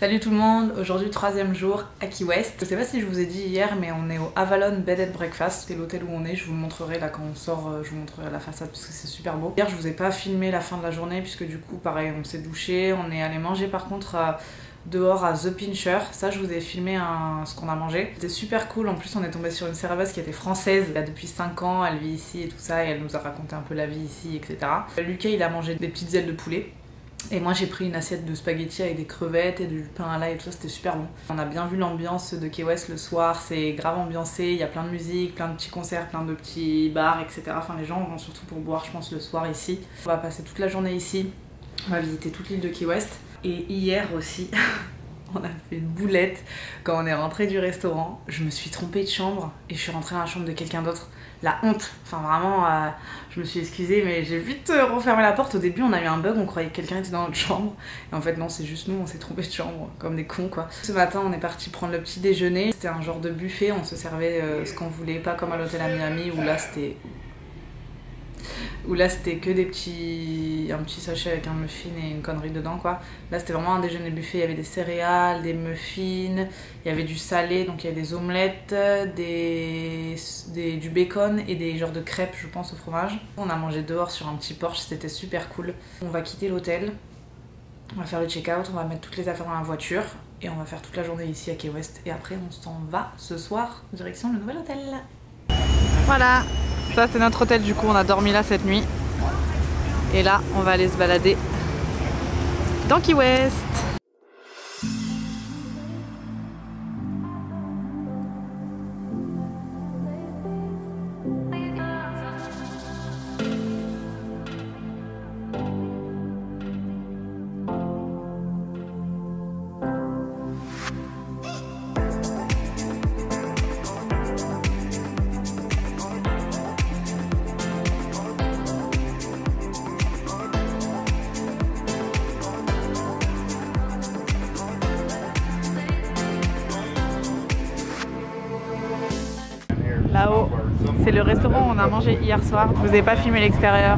Salut tout le monde, aujourd'hui 3e jour à Key West. Je sais pas si je vous ai dit hier, mais on est au Avalon Bed and Breakfast, c'est l'hôtel où on est. Je vous le montrerai là quand on sort, je vous montrerai la façade parce que c'est super beau. Hier je vous ai pas filmé la fin de la journée puisque du coup pareil on s'est douché, on est allé manger par contre dehors à The Pincher. Ça je vous ai filmé ce qu'on a mangé. C'était super cool, en plus on est tombé sur une serveuse qui était française. Elle a depuis 5 ans, elle vit ici et tout ça et elle nous a raconté un peu la vie ici etc. Lucas il a mangé des petites ailes de poulet. Et moi j'ai pris une assiette de spaghettis avec des crevettes et du pain à l'ail et tout ça, c'était super bon. On a bien vu l'ambiance de Key West le soir, c'est grave ambiancé, il y a plein de musique, plein de petits concerts, plein de petits bars, etc. Enfin les gens vont surtout pour boire je pense le soir ici. On va passer toute la journée ici, on va visiter toute l'île de Key West. Et hier aussi, on a fait une boulette quand on est rentré du restaurant. Je me suis trompée de chambre et je suis rentrée dans la chambre de quelqu'un d'autre. La honte, enfin vraiment, je me suis excusée mais j'ai vite refermé la porte. Au début on a eu un bug, on croyait que quelqu'un était dans notre chambre et en fait non, c'est juste nous, on s'est trompé de chambre comme des cons quoi. Ce matin on est parti prendre le petit déjeuner, c'était un genre de buffet, on se servait ce qu'on voulait, pas comme à l'hôtel à Miami où là c'était que un petit sachet avec un muffin et une connerie dedans quoi. Là c'était vraiment un déjeuner buffet, il y avait des céréales, des muffins, il y avait du salé, donc il y avait des omelettes, du bacon et des genres de crêpes je pense au fromage. On a mangé dehors sur un petit porche, c'était super cool. On va quitter l'hôtel, on va faire le check-out, on va mettre toutes les affaires dans la voiture et on va faire toute la journée ici à Key West et après on s'en va ce soir direction le nouvel hôtel. Voilà, ça c'est notre hôtel du coup, on a dormi là cette nuit. Et là, on va aller se balader dans Key West. Là-haut, c'est le restaurant où on a mangé hier soir. Je vous ai pas filmé l'extérieur.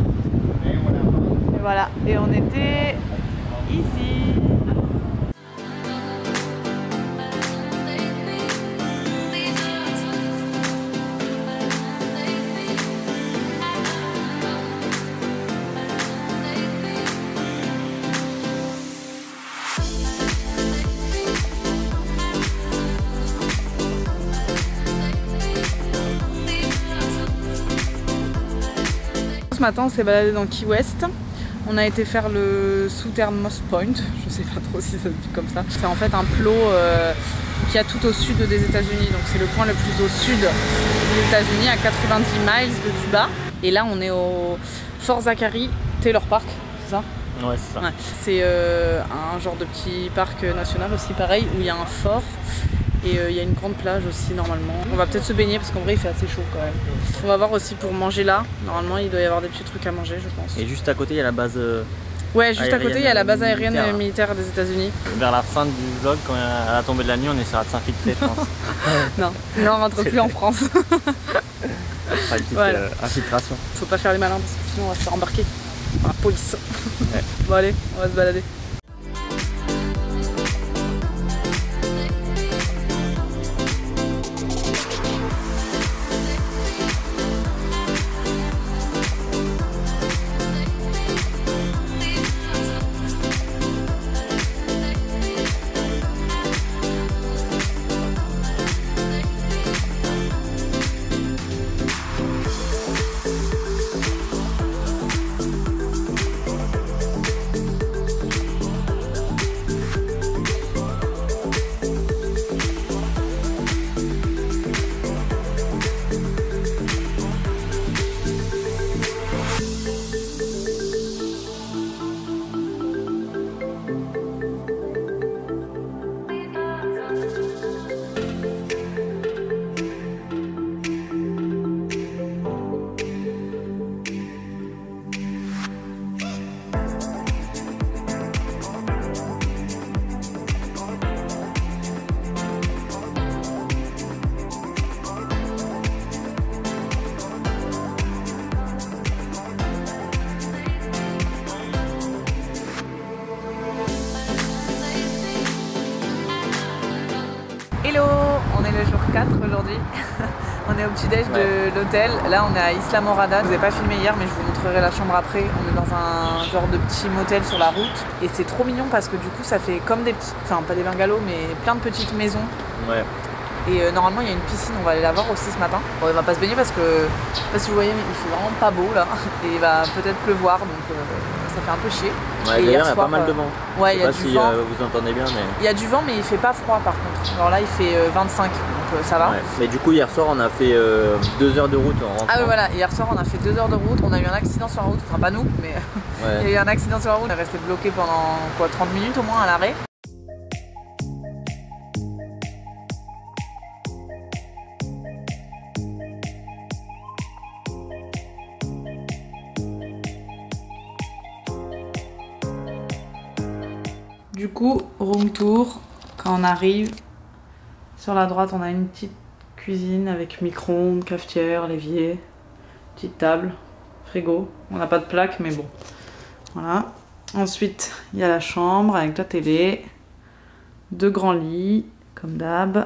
Et voilà, et on était ici. Ce matin on s'est baladé dans Key West, on a été faire le Southernmost Point, je sais pas trop si ça se dit comme ça. C'est en fait un plot qui a tout au sud des États-Unis, donc c'est le point le plus au sud des États-Unis, à 90 miles de Cuba. Et là on est au Fort Zachary Taylor Park, c'est ça? Ouais, c'est ça. Ouais. C'est un genre de petit parc national aussi pareil, où il y a un fort. Et il y a une grande plage aussi normalement. On va peut-être se baigner parce qu'en vrai il fait assez chaud quand même. On va voir aussi pour manger là. Normalement il doit y avoir des petits trucs à manger je pense. Et juste à côté il y a la base ouais, juste à côté il y a la base aérienne militaire des États-Unis. Vers la fin du vlog, quand à la tombée de la nuit, on essaiera de s'infiltrer je pense. Non, on rentre plus en France. Une petite infiltration. Faut pas faire les malins parce que sinon on va se faire embarquer par la police. Ouais. Bon allez, on va se balader. 4 aujourd'hui. On est au petit-déj de l'hôtel. Là, on est à Isla Morada. Je vous ai pas filmé hier, mais je vous montrerai la chambre après. On est dans un genre de petit motel sur la route. Et c'est trop mignon parce que du coup, ça fait comme des petits... Enfin, pas des bungalows, mais plein de petites maisons. Ouais. Et normalement, il y a une piscine. On va aller la voir aussi ce matin. Bon, il va pas se baigner parce que... Je sais pas si vous voyez, mais il fait vraiment pas beau là. Et il va peut-être pleuvoir, donc ça fait un peu chier. Ouais, d'ailleurs, il y a pas mal de vent. Ouais, il y a du si, vent. vous entendez bien, mais... Il y a du vent, mais il fait pas froid par contre. Alors là, il fait 25, donc ça va. Ouais. Mais du coup, hier soir, on a fait 2 heures de route en rentrant. Ah oui, voilà, hier soir, on a fait 2 heures de route. On a eu un accident sur la route, enfin pas nous, mais Ouais. il y a eu un accident sur la route. On est resté bloqué pendant quoi, 30 minutes au moins à l'arrêt. Du coup, room tour, quand on arrive, sur la droite on a une petite cuisine avec micro-ondes, cafetière, l'évier, petite table, frigo. On n'a pas de plaque mais bon, voilà. Ensuite, il y a la chambre avec la télé, 2 grands lits, comme d'hab.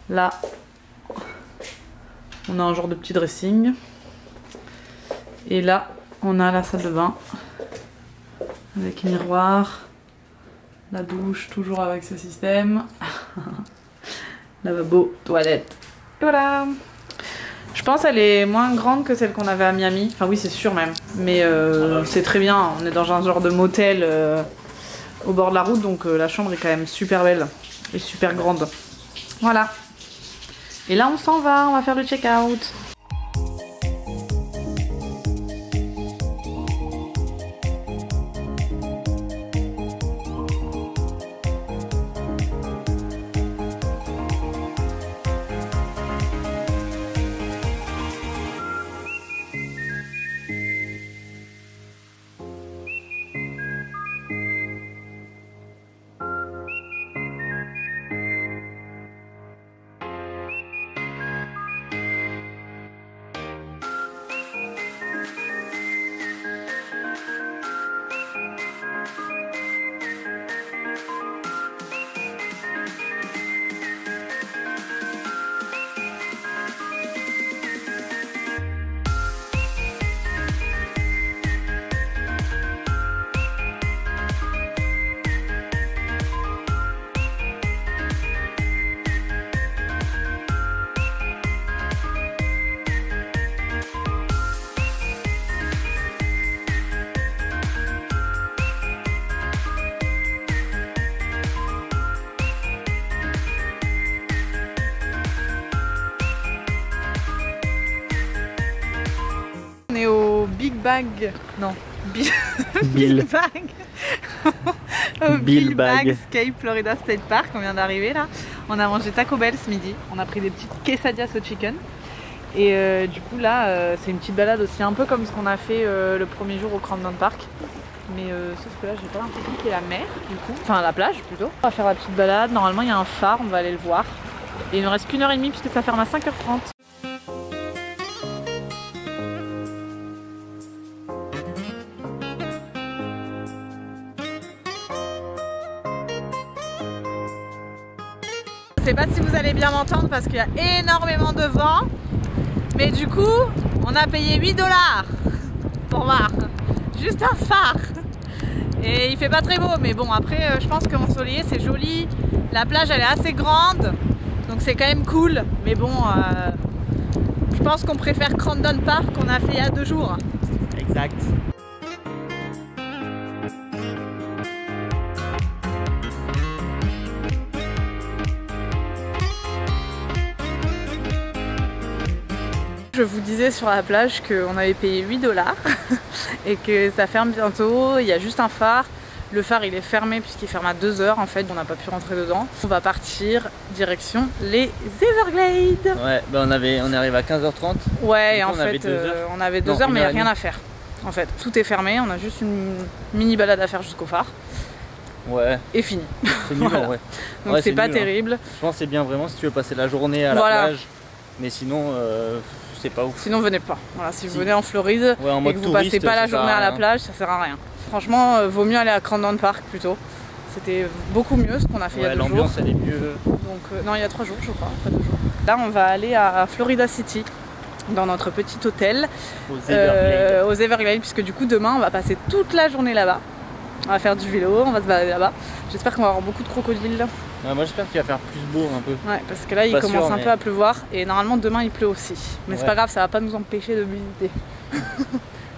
Là, on a un genre de petit dressing. Et là, on a la salle de bain. Avec miroir, la douche toujours avec ce système, lavabo, toilette, et voilà. Je pense qu'elle est moins grande que celle qu'on avait à Miami, enfin oui c'est sûr même, mais c'est très bien, on est dans un genre de motel au bord de la route, donc la chambre est quand même super belle et super grande. Voilà. Et là on s'en va, on va faire le check-out. On est au Big Bag, non, Bill Bag, au Bill Bag Escape Florida State Park. On vient d'arriver là. On a mangé Taco Bell ce midi. On a pris des petites quesadillas au chicken. Et du coup là, c'est une petite balade aussi, un peu comme ce qu'on a fait le premier jour au Crandon Park. Mais sauf que là, j'ai pas l'impression qu'il y a la mer du coup, enfin la plage plutôt. On va faire la petite balade. Normalement, il y a un phare, on va aller le voir. Et il ne reste qu'1h30 puisque ça ferme à 5h30. Je sais pas si vous allez bien m'entendre parce qu'il y a énormément de vent, mais du coup on a payé 8 $ pour voir juste un phare et il fait pas très beau, mais bon après je pense que Montsolier c'est joli, la plage elle est assez grande donc c'est quand même cool, mais bon je pense qu'on préfère Crandon Park qu'on a fait il y a 2 jours. Exact. Je vous disais sur la plage qu'on avait payé 8 $ et que ça ferme bientôt, il y a juste un phare. Le phare il est fermé puisqu'il ferme à 2 h en fait, on n'a pas pu rentrer dedans. On va partir direction les Everglades. Ouais, bah on est arrivé à 15h30. Ouais, et en on avait fait 2 heures. on avait 2 heures mais il n'y a rien à faire. En fait, tout est fermé, on a juste une mini balade à faire jusqu'au phare. Ouais. Et fini. C'est nul, Voilà. ouais. Donc Ouais, c'est pas nul, terrible. Je pense que c'est bien vraiment si tu veux passer la journée à la plage. Mais sinon, c'est pas ouf. Sinon venez pas. Voilà, si vous venez en Floride en et mode que vous touriste, passez pas la ça sert journée à à la rien. plage, ça sert à rien. Franchement, vaut mieux aller à Crandon Park plutôt. C'était beaucoup mieux ce qu'on a fait il y a 2 jours. L'ambiance elle est mieux. Donc non, il y a 3 jours je crois, pas 2 jours. Là on va aller à Florida City, dans notre petit hôtel. Aux Everglades, puisque du coup demain on va passer toute la journée là-bas. On va faire du vélo, on va se balader là-bas. J'espère qu'on va avoir beaucoup de crocodiles. Ouais, moi j'espère qu'il va faire plus beau un peu. Ouais, parce que là il commence un peu à pleuvoir et normalement demain il pleut aussi. Mais c'est pas grave, ça va pas nous empêcher de visiter.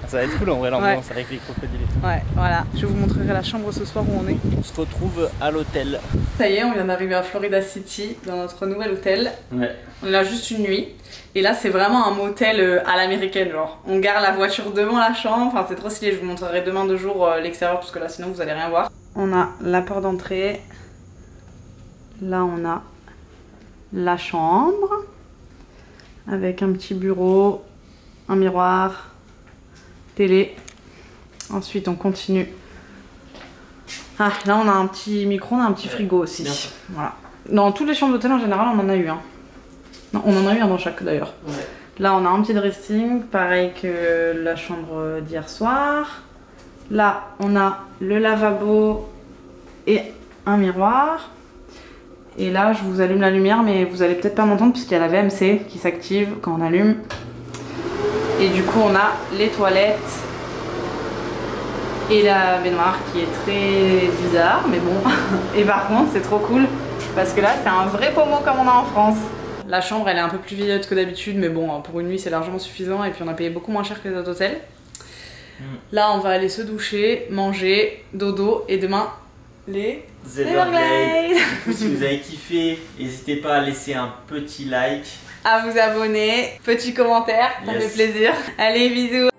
Ça va être cool en vrai l'ambiance avec les crocodiles et tout. Ouais, voilà. Je vous montrerai la chambre ce soir où on est. On se retrouve à l'hôtel. Ça y est, on vient d'arriver à Florida City, dans notre nouvel hôtel. Ouais. On est là juste une nuit. Et là, c'est vraiment un motel à l'américaine, genre. On gare la voiture devant la chambre. Enfin, c'est trop stylé. Je vous montrerai demain de jour l'extérieur, parce que là, sinon, vous allez rien voir. On a la porte d'entrée. Là, on a la chambre. Avec un petit bureau, un miroir, télé. Ensuite, on continue. Ah, là, on a un petit micro, on a un petit frigo aussi. Bien. Voilà. Dans toutes les chambres d'hôtel, en général, on en a eu un. Non, on en a eu un dans chaque d'ailleurs. Ouais. Là, on a un petit dressing, pareil que la chambre d'hier soir. Là, on a le lavabo et un miroir. Et là, je vous allume la lumière, mais vous allez peut-être pas m'entendre puisqu'il y a la VMC qui s'active quand on allume. Et du coup, on a les toilettes et la baignoire qui est très bizarre, mais bon. Et par contre, c'est trop cool parce que là, c'est un vrai pommeau comme on a en France. La chambre, elle est un peu plus vieillotte que d'habitude, mais bon, pour une nuit, c'est largement suffisant. Et puis, on a payé beaucoup moins cher que les autres hôtels. Là, on va aller se doucher, manger, dodo, et demain, les Everglades. Si vous avez kiffé, n'hésitez pas à laisser un petit like, à vous abonner, petit commentaire, ça fait plaisir. Allez, bisous.